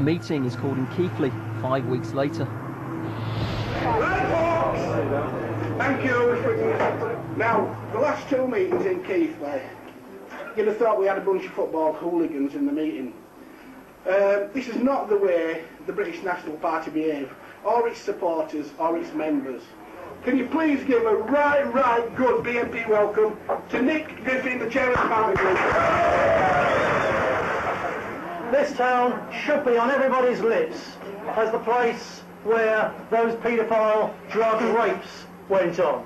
A meeting is called in Keighley 5 weeks later. Thank you. Now, the last two meetings in Keighley, you'd have thought we had a bunch of football hooligans in the meeting. This is not the way the British National Party behave, or its supporters, or its members. Can you please give a right good BNP welcome to Nick Griffin, the chair of the party group. This town should be on everybody's lips as the place where those paedophile drug rapes went on.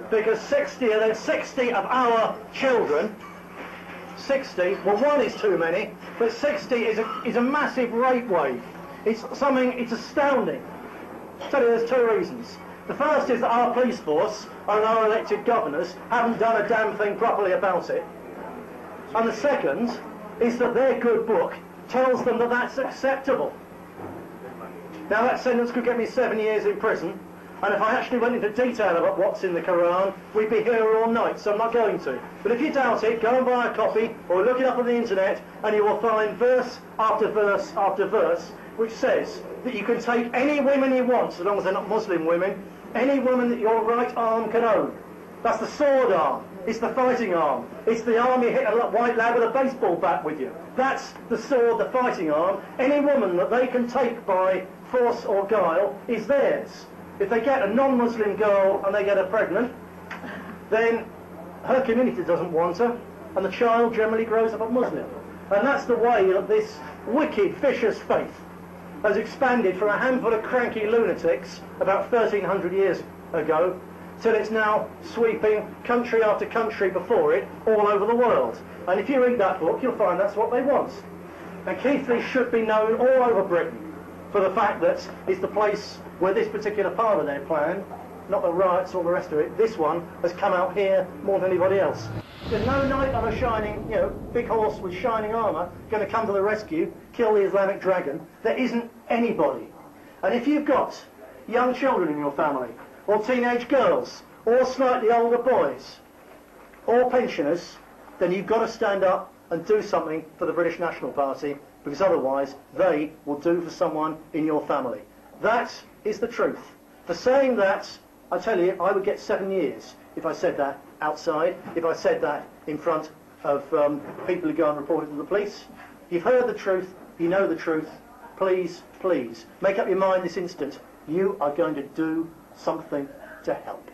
Because 60 of our children, 60, well, one is too many, but 60 is a massive rape wave. It's astounding. I'll tell you, there's two reasons. The first is that our police force and our elected governors haven't done a damn thing properly about it. And the second is that their good book tells them that that's acceptable. Now, that sentence could get me 7 years in prison, and if I actually went into detail about what's in the Quran, we'd be here all night, so I'm not going to. But if you doubt it, go and buy a copy, or look it up on the internet, and you will find verse after verse after verse, which says that you can take any women you want, so long as they're not Muslim women, any woman that your right arm can own. That's the sword arm. It's the fighting arm. It's the arm you hit a white lad with a baseball bat with you. That's the sword, the fighting arm. Any woman that they can take by force or guile is theirs. If they get a non-Muslim girl and they get her pregnant, then her community doesn't want her, and the child generally grows up a Muslim. And that's the way that this wicked, vicious faith has expanded from a handful of cranky lunatics about 1,300 years ago till it's now sweeping country after country before it all over the world. And if you read that book, you'll find that's what they want. And Keighley should be known all over Britain for the fact that it's the place where this particular part of their plan, not the riots or the rest of it, this one has come out here more than anybody else. There's no knight on a shining, big horse with shining armour going to come to the rescue, kill the Islamic dragon. There isn't anybody. And if you've got young children in your family, or teenage girls, or slightly older boys, or pensioners, then you've got to stand up and do something for the British National Party, because otherwise they will do for someone in your family. That is the truth. For saying that, I tell you, I would get 7 years if I said that outside, if I said that in front of people who go and report it to the police. You've heard the truth, you know the truth. Please, please, make up your mind this instant. You are going to do something to help.